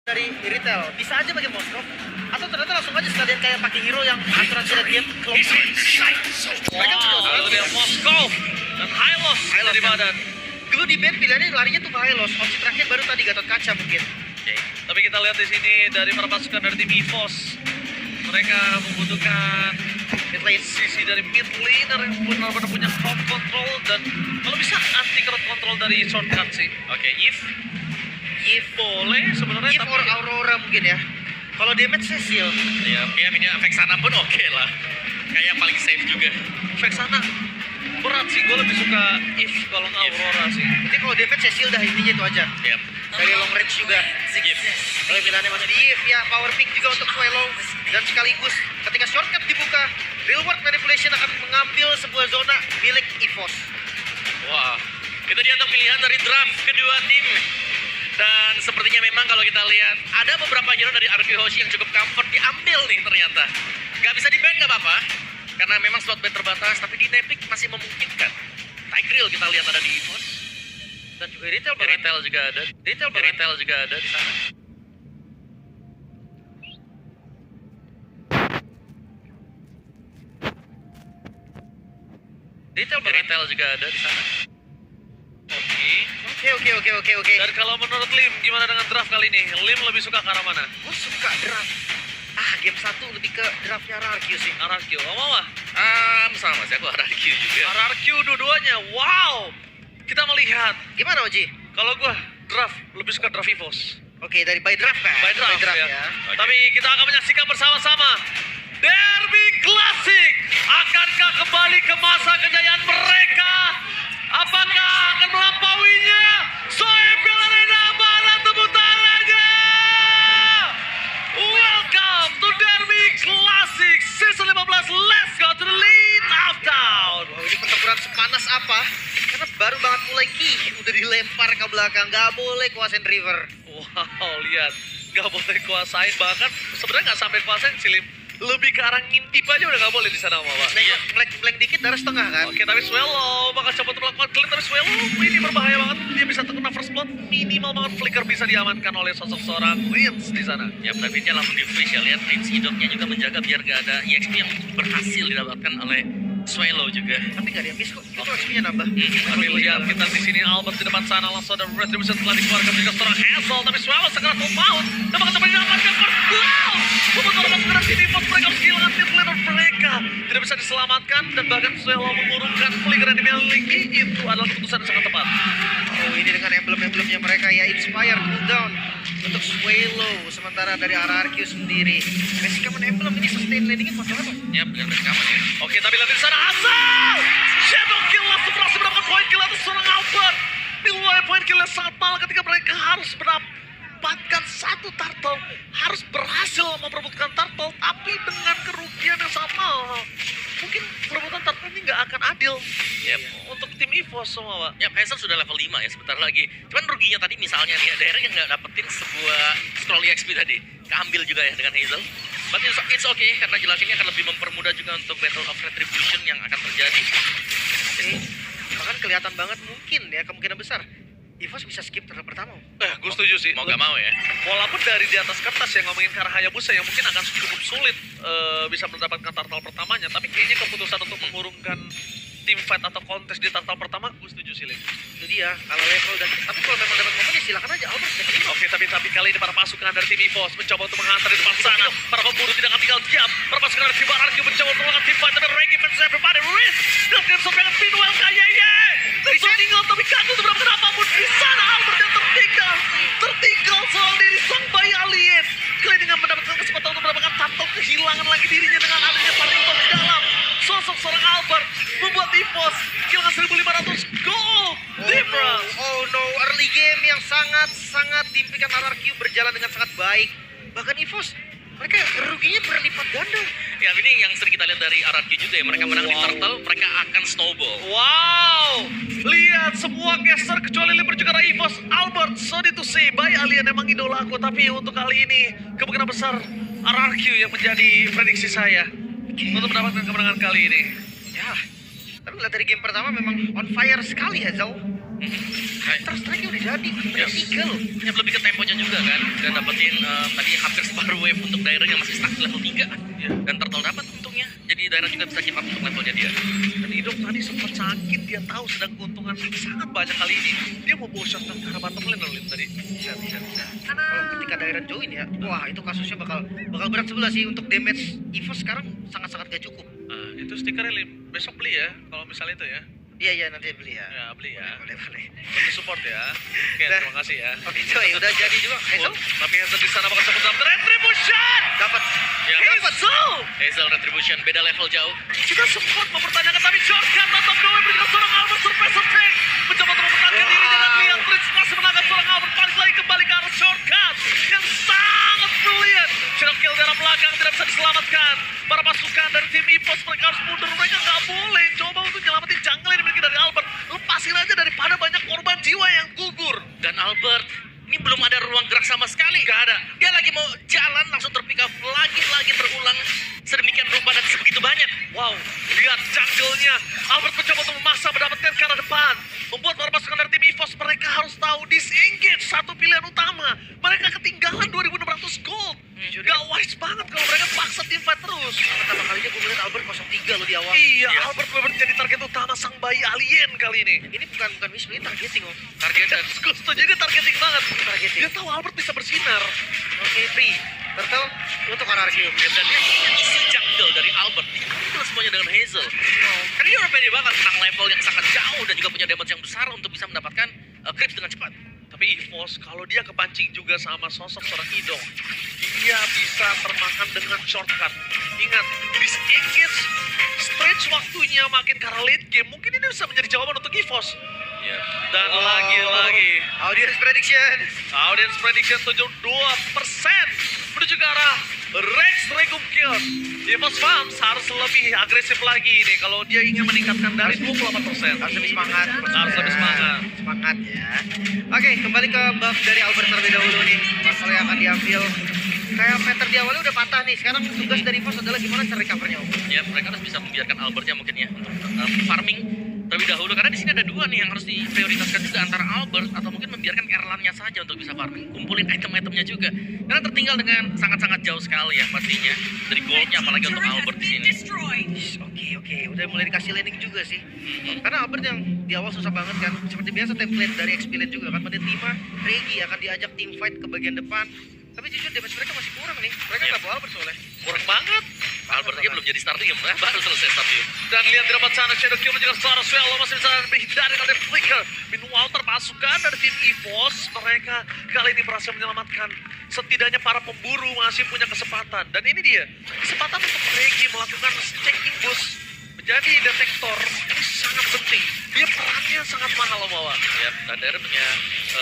dari retail bisa aja pakai Moskov atau ternyata langsung aja sekalian kayak pakai hero yang asuransi game close. Mereka sudah dia Moskov dan Hylos dari badan. Dulu di band pilihannya larinya tuh ke Hylos, opsi terakhir baru tadi Gatot Kaca mungkin. Tapi kita lihat di sini dari para pasukan dari tim EVOS, mereka membutuhkan Mid lane. sisi dari mid laner yang benar-benar punya crowd control dan kalau bisa anti crowd control dari shortcut sih. Oke, Yves boleh sebenarnya, Yves or Aurora mungkin ya. Kalau damage Cecil. ya ini efek sana pun oke lah. Kayak yang paling safe juga. Efek sana berat sih, gue lebih suka Yves kalau nggak Aurora sih. Jadi kalau damage Cecil dah intinya itu aja. Yep. Dari long range juga. Kalau pilihannya masih di Yves ya, power pick juga untuk Swallow. Dan sekaligus ketika shortcut dibuka, real world manipulation akan mengambil sebuah zona milik EVOS. Wah, itu dia untuk pilihan dari draft kedua tim. Dan sepertinya memang kalau kita lihat ada beberapa hero dari RQ Hoshi yang cukup comfort diambil nih ternyata. Gak bisa di-ban gak apa-apa, karena memang slot ban terbatas, tapi di Nepik masih memungkinkan. Tigreal kita lihat ada di EVOS. Dan juga retail Di retail juga ada. Retail juga ada di sana. Retail juga ada di sana. Oke. Dan kalau menurut Lim, gimana dengan draft kali ini? Lim lebih suka ke arah mana? Gue suka draft. Game 1 lebih ke draftnya RRQ sih. RRQ, mau ah? Sama sih, aku RRQ juga. RRQ dua-duanya, wow! Kita melihat. Gimana Oji? Kalau gua draft, lebih suka draft EVOS. Oke, dari by draft kan? By draft ya. Okay. Tapi kita akan menyaksikan bersama-sama Derby Classic. Akankah kembali ke masa kejayaan mereka? Apakah akan melampauinya? Soebel Arena Barat, tepuk tangannya! Welcome to Derby Classic Season 15. Let's go to the lead of town. Wow, ini pertempuran sepanas apa? Karena baru banget mulai udah dilempar ke belakang. Gak boleh kuasain river. Wow, lihat. Gak boleh kuasain, bahkan sebenarnya gak sampai kuasain sih, Lim. Lebih ke arah ngintip aja udah gak boleh di sana, Mama. Iya. Blank dikit darah setengah kan? Oke, tapi Swallow bakal coba untuk melakukan clean, tapi Swallow ini berbahaya banget. Dia bisa terkena first blood, minimal banget flicker bisa diamankan oleh sosok seorang Vince di sana. Ya, tapi dia langsung di-freeze ya. Lihat Prince hidupnya juga menjaga biar gak ada EXP yang berhasil didapatkan oleh Swallow juga. Tapi gak ada yang miss kok. Itu XP-nya nambah. Tapi lihat kita di sini Albert di depan sana langsung ada retribution telah dikeluarkan juga seorang Hazel, tapi Swallow segera full maut dan bakal coba didapatkan first blood. Memotong segera sini, bos mereka harus kehilangan mid laner mereka. Tidak bisa diselamatkan dan bahkan Swallow mengurungkan flicker yang dimiliki. Itu adalah keputusan yang sangat tepat. Oh, ini dengan emblem-emblemnya mereka ya, Inspire, cooldown untuk Swallow. Sementara dari RRQ sendiri basic common emblem ini sustain landingnya pas banget. Ya, dengan rekaman ya. Oke, tapi lihat di sana Hazel! Shadow kill langsung berhasil mendapatkan poin kill atas seorang Albert. Nilai poin killnya sangat mahal ketika mereka harus mendapatkan satu turtle. Harus berhasil memperebutkan turtle, tapi dengan kerugian yang sangat mahal. Mungkin perebutan turtle ini nggak akan adil. Yep. Untuk tim EVOS semua, Pak. Ya, Hazel sudah level 5 ya sebentar lagi. Cuman ruginya tadi misalnya nih, Derek yang nggak dapetin sebuah scroll EXP tadi. Keambil juga ya dengan Hazel. But it's okay, karena jelas ini akan lebih mempermudah juga untuk Battle of Retribution yang akan terjadi. Bahkan kelihatan banget mungkin ya, kemungkinan besar EVOS bisa skip turtle pertama. Gue setuju sih. Mau gak mau ya. Walaupun dari di atas kertas yang ngomongin ke arah Hayabusa yang mungkin akan cukup sulit bisa mendapatkan turtle pertamanya, tapi kayaknya keputusan untuk mengurungkan tim fight atau kontes di turtle pertama, gue setuju sih, Lim. Itu dia, kalau level dan tapi kalau memang dapat momen ya silakan aja Albert bisa terima. Oke, tapi kali ini para pasukan dari tim EVOS mencoba untuk menghantar di depan sana. Para pemburu tidak akan tinggal diam. Para pasukan dari tim RRQ mencoba untuk melakukan tim fight, tapi Reggie versus everybody risk. Dan Crimson pengen Pinwell kayaknya. Bisa tinggal, tapi kaku seberapa kenapapun di sana Albert yang tertinggal soal diri sang bayi alien. Kali dengan mendapatkan kesempatan untuk mendapatkan turtle, kehilangan lagi dirinya dengan adanya partikel di dalam. Sosok seorang Albert membuat EVOS kehilangan 1.500 gold difference. Oh no, early game yang sangat diimpikan RRQ berjalan dengan sangat baik. Bahkan EVOS mereka ruginya berlipat ganda. Ya, ini yang sering kita lihat dari RRQ juga ya. Mereka menang di turtle, mereka akan snowball. Wow, lihat semua caster kecuali Liber juga EVOS. Albert, sorry to say, bye alien emang idola aku. Tapi untuk kali ini kemungkinan besar RRQ yang menjadi prediksi saya untuk mendapatkan kemenangan kali ini. Ya, tapi lihat dari game pertama memang on fire sekali Hazel. Counter strike-nya udah jadi, udah eagle. Ya lebih ke temponya juga kan, dan dapetin tadi hampir separuh wave untuk daerah yang masih stuck di level 3. Dan Turtle dapat untungnya, jadi daerah juga bisa keep up untuk levelnya dia. Dan Idok tadi sempat sakit, dia tahu sedang keuntungan sangat banyak kali ini. Dia mau bawa shotgun ke arah bottom lane Lim tadi. Bisa. Kalau ketika daerah join ya, wah itu kasusnya bakal berat sebelah sih untuk damage EVOS sekarang sangat-sangat gak cukup. Nah, itu stikernya Lim, besok beli ya, kalau misalnya itu ya. Iya nanti beli ya. Ya, beli ya. Boleh. Untuk support ya. Oke, Dah. terima kasih ya. Oke coy, udah jadi juga. Hazel Tapi Hazel di sana bakal cabut dalam Retribution. dapat. Ya, Hazel! Hazel Retribution beda level jauh. Kita sempat mempertanyakan tapi shortcut atau Doe berikan seorang Albert surprise attack. Mencoba untuk mempertahankan dirinya dan lihat Prince masih menangkap seorang Albert. Balik lagi kembali ke arah shortcut yang sangat brilliant. Shadow kill dari belakang tidak bisa diselamatkan. Para pasukan dari tim EVOS mereka harus mundur. Mereka nggak boleh coba untuk nyelamatin jungle yang dimiliki dari Albert. Lepasin aja daripada banyak korban jiwa yang gugur. Dan Albert, ini belum ada ruang gerak sama sekali. Gak ada. Dia lagi mau jalan langsung terpick up lagi terulang sedemikian rupa dan sebegitu banyak. Wow, lihat jungle-nya. Albert mencoba untuk memaksa mendapatkan ke arah depan. Membuat para pasukan dari tim EVOS mereka harus tahu disengage satu pilihan utama. Mereka ketinggalan 2.600 gold. Gak wise banget kalau mereka paksa tim fight terus. Pertama kalinya gue melihat Albert 0-3 loh di awal. Iya, Albert benar jadi target utama sang bayi alien kali ini. Ini bukan miss, ini targeting om. Target dan Gue setuju, dia targeting banget. Targeting. Dia tahu Albert bisa bersinar. Oke, free. Turtle untuk RRQ. dan dia punya isi jungle dari Albert. Diambil semuanya dengan Hazel. Karena dia udah pede banget menang level yang sangat jauh dan juga punya damage yang besar untuk bisa mendapatkan creeps dengan cepat. Tapi EVOS, kalau dia kepancing juga sama sosok seorang Idol, dia bisa termakan dengan shortcut. Ingat, disengage, stretch waktunya makin ke arah late game. Mungkin ini bisa menjadi jawaban untuk EVOS. Ya. Dan lagi-lagi, Audience prediction. audience prediction 72% menuju ke arah Rex Regum Kill. EVOS Farms harus lebih agresif lagi nih kalau dia ingin meningkatkan dari 28%. Harus lebih semangat. Harus lebih semangat. Semangat ya. Oke, kembali ke buff dari Albert terlebih dahulu nih. Masalah yang akan diambil. Kayak meter di awalnya udah patah nih. Sekarang tugas dari EVOS adalah gimana cara recovernya om. Ya, mereka harus bisa membiarkan Albertnya mungkin ya untuk farming terlebih dahulu karena di sini ada dua nih yang harus diprioritaskan juga antara Albert atau mungkin membiarkan Erlannya saja untuk bisa farming, kumpulin item-itemnya juga. Karena tertinggal dengan sangat-sangat jauh sekali ya pastinya dari goldnya apalagi untuk Albert di sini. Oke, udah mulai dikasih landing juga sih. Karena Albert yang di awal susah banget kan. Seperti biasa template dari Expillion juga kan. Menit 5, Regi akan diajak tim fight ke bagian depan. Tapi jujur damage mereka masih kurang nih. Mereka Iya. nggak bawa Albert soalnya. Kurang banget. Albertnya belum jadi stadium, baru selesai stadium. Dan lihat di depan sana Shadow Kill juga secara swell masih bisa menghindari dari flicker. Meanwhile terpasukan dari tim EVOS mereka kali ini berhasil menyelamatkan. Setidaknya para pemburu masih punya kesempatan. Dan ini dia kesempatan untuk Regi melakukan checking boost menjadi detektor. Ini sangat penting. Dia perannya sangat mahal bawa. Ya, dan daerah punya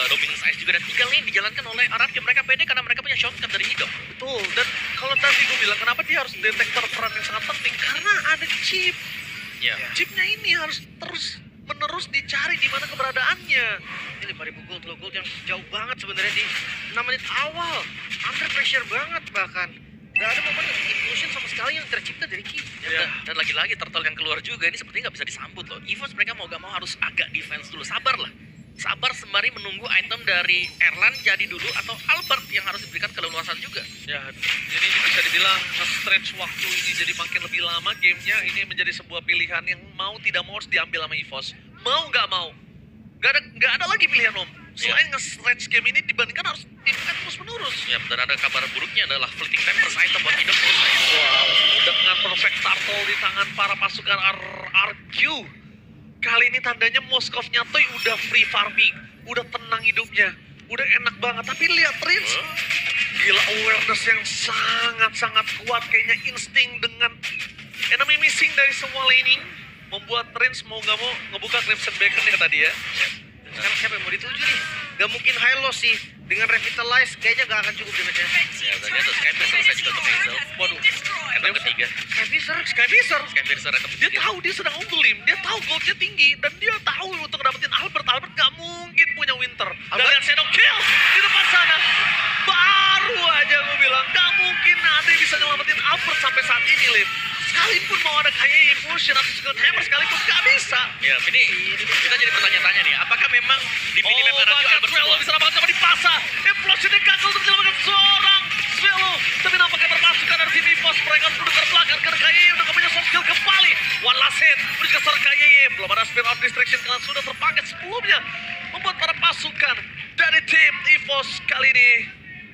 dominance ice juga dan tinggal nih dijalankan oleh Araki. Mereka pede karena mereka punya shortcut dari Idol. Betul. Dan kalau tadi gue bilang kenapa dia harus detektor peran yang sangat penting karena ada chip. Ya. Chipnya ini harus terus menerus dicari di mana keberadaannya. Ini 5.000 gold loh, gold yang jauh banget sebenarnya di 6 menit awal. Under pressure banget bahkan. Gak ada momen implosion sama sekali yang tercipta dari Ki. Ya, dan lagi-lagi turtle yang keluar juga ini sepertinya nggak bisa disambut loh. EVOS mereka mau gak mau harus agak defense dulu. Sabar lah. Sabar sembari menunggu item dari Erlan jadi dulu atau Albert yang harus diberikan keleluasan juga. Ya, jadi ini bisa dibilang nge-stretch waktu ini jadi makin lebih lama gamenya. Ini menjadi sebuah pilihan yang mau tidak mau harus diambil sama EVOS. Mau nggak mau. Nggak ada lagi pilihan om. Selain nge-stretch game ini dibandingkan harus defense terus menerus. Ya, dan ada kabar buruknya adalah fleeting tempers item buat Idol terus. Wow, dengan perfect turtle di tangan para pasukan RRQ. Kali ini tandanya Moskov Nyatoy udah free farming, udah tenang hidupnya, udah enak banget. Tapi lihat Prince, gila awareness yang sangat-sangat kuat. Kayaknya insting dengan enemy missing dari semua laning membuat Prince mau nggak mau ngebuka Crimson Beacon ya tadi ya. Sekarang siapa yang mau dituju nih? Gak mungkin high loss sih. Dengan revitalize kayaknya gak akan cukup damage-nya. Ya, dan dia tuh Skype selesai juga untuk Hazel. Waduh, Item ketiga. Skyvisor. Skyvisor. Skype item Dia ketiga. tahu dia sedang unggul Lim, dia tahu goldnya tinggi dan dia tahu untuk dapetin Albert gak mungkin punya Winter. Dan lihat Shadow Kill di depan sana. Baru aja gue bilang gak mungkin ada yang bisa nyelamatin Albert sampai saat ini Lim. sekalipun mau ada kayak Impulsion atau Second Hammer sekalipun gak bisa. Ya, ini kita jadi bertanya-tanya nih, apakah memang di minimap RRQ bahkan Albert Svelo semua? bisa dapatkan coba dipasang. Implosionnya gagal untuk menyelamatkan seorang Svelo. Tapi nampaknya termasukkan dari tim EVOS. Mereka harus duduk terbelakang karena KYE udah punya soft skill kembali. One last hit menuju ke seorang KYE. Belum ada Spear of Distraction karena sudah terpakai sebelumnya. Membuat para pasukan dari tim EVOS kali ini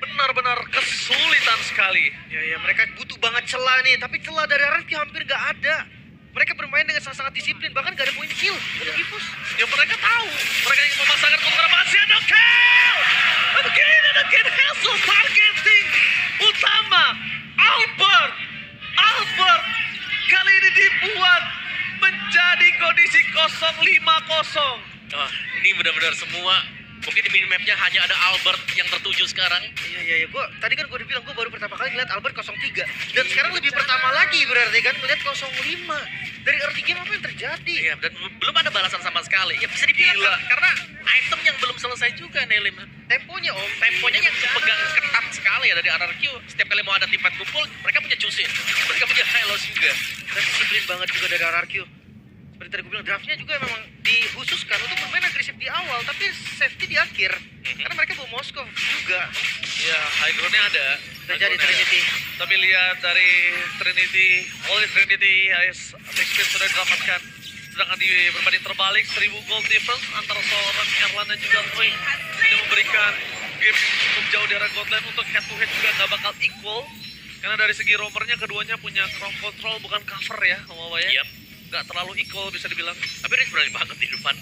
benar-benar kesulitan sekali. Ya, mereka butuh banget celah nih, tapi celah dari RRQ hampir nggak ada. Mereka bermain dengan sangat disiplin, bahkan gak ada poin kill untuk EVOS. Yang mereka tahu, mereka ingin memasangkan kontra masih ada kill. Again and again, Hazel targeting utama Albert kali ini dibuat menjadi kondisi 0-5-0. Wah, ini benar-benar semua. Mungkin di minimapnya hanya ada Albert yang tertuju sekarang. Iya, tadi kan gue udah bilang gue baru pertama kali ngeliat Albert 03. Dan sekarang lebih pertama lagi berarti kan ngeliat 05. Dari early game apa yang terjadi? Iya, dan belum ada balasan sama sekali. Ya bisa dibilang Gila. karena item yang belum selesai juga nih, Lim. Temponya om, Temponya yang dipegang ketat sekali ya dari RRQ. Setiap kali mau ada tim fight kumpul, mereka punya Jusin. Mereka punya Hylos juga. dan disiplin banget juga dari RRQ. Seperti tadi gue bilang, draftnya juga memang dikhususkan untuk bermain agresif di awal, tapi safety di akhir. Karena mereka bawa Moskov juga. Ya, high ground-nya ada. Udah jadi Trinity. Tapi lihat dari Trinity, oleh Trinity, AS Mixpit sudah didapatkan. Sedangkan di berbanding terbalik, 1000 gold difference antara seorang Erlan dan juga Roy. Ini memberikan game yang cukup jauh di arah Godland untuk head to head juga nggak bakal equal. Karena dari segi roamernya keduanya punya crown control bukan cover ya, ngomong ya. Yap. Nggak terlalu equal bisa dibilang. Tapi Riz berani banget di depan.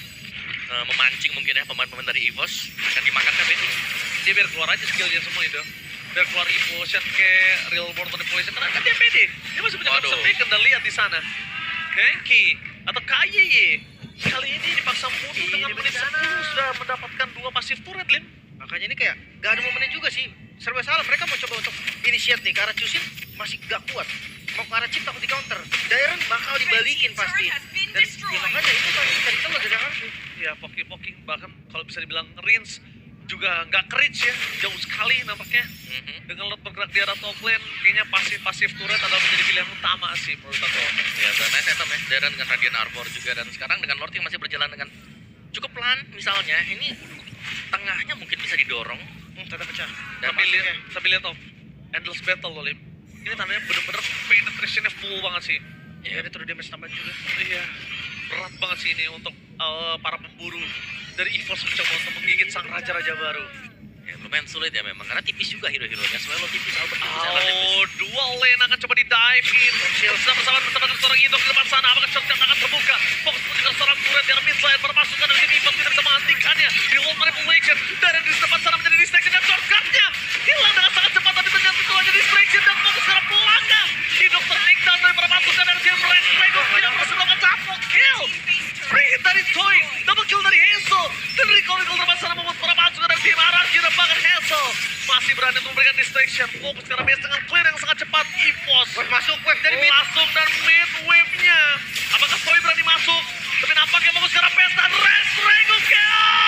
Memancing mungkin ya pemain-pemain dari EVOS. Akan dimakan kan ini. Dia biar keluar aja skillnya semua itu. Biar keluar Evolution ke Real World Manipulation. Karena kan dia pede. Dia masih punya Waduh. Capsule Beacon dan lihat di sana. Genki atau KYY kali ini dipaksa mundur dengan menit 10 sudah mendapatkan 2 pasif turret, Lim. Makanya ini kayak gak ada momennya juga sih. Serba salah, mereka mau coba untuk initiate nih. Karena Chusin masih gak kuat. Mau ke arah chip takut di counter. Dairon bakal dibalikin pasti. Dan ya makanya itu pasti cari telah dari RRQ. Ya, poking-poking bahkan kalau bisa dibilang range juga nggak ke-reach ya, jauh sekali nampaknya. Dengan lot bergerak di arah top lane, kayaknya pasif turret adalah menjadi pilihan utama sih menurut aku. Ya, dan nice item ya. Darren dengan Radiant Armor juga. Dan sekarang dengan Lord yang masih berjalan dengan cukup pelan misalnya. Ini tengahnya mungkin bisa didorong. Tetap pecah. Dan Tapi lihat Om, Endless Battle loh, Lim. Ini tandanya bener-bener penetration-nya full banget sih. Ya ada true damage tambahan juga. Iya, berat banget sih ini untuk para pemburu dari EVOS mencoba untuk menggigit sang raja-raja baru. Ya, lumayan sulit ya memang. Karena tipis juga hero-heronya. Swallow tipis, Albert tipis, Erlan tipis. Dual lane akan coba di-dive in. Bersama-sama mendapatkan seorang Indok di depan sana. Apakah shotgun akan terbuka? Fokus menunjukkan seorang turret yang mid lane. Para pasukan dari tim EVOS tidak bisa menghentikannya. Di World Manipulation. Dan di depan sana menjadi distraction dan shortcutnya hilang dengan sangat cepat. Tapi ternyata itu hanya distraction dan fokus ke arah pelanggan. Indok ternikdan dari para pasukan dari tim Red Dragon. Tidak berhasil melakukan double kill. Free hit dari Toy. Double kill dari Hazel. Dan recall di depan sana membuat para pasukan dari tim RRQ dan bahkan Hazel masih berani untuk memberikan distraction. Fokus karena base dengan clear yang sangat cepat. EVOS Masuk wave dari mid. masuk dan mid wave-nya. Apakah Toy berani masuk? Tapi nampaknya fokus karena base dan Red Dragon kill.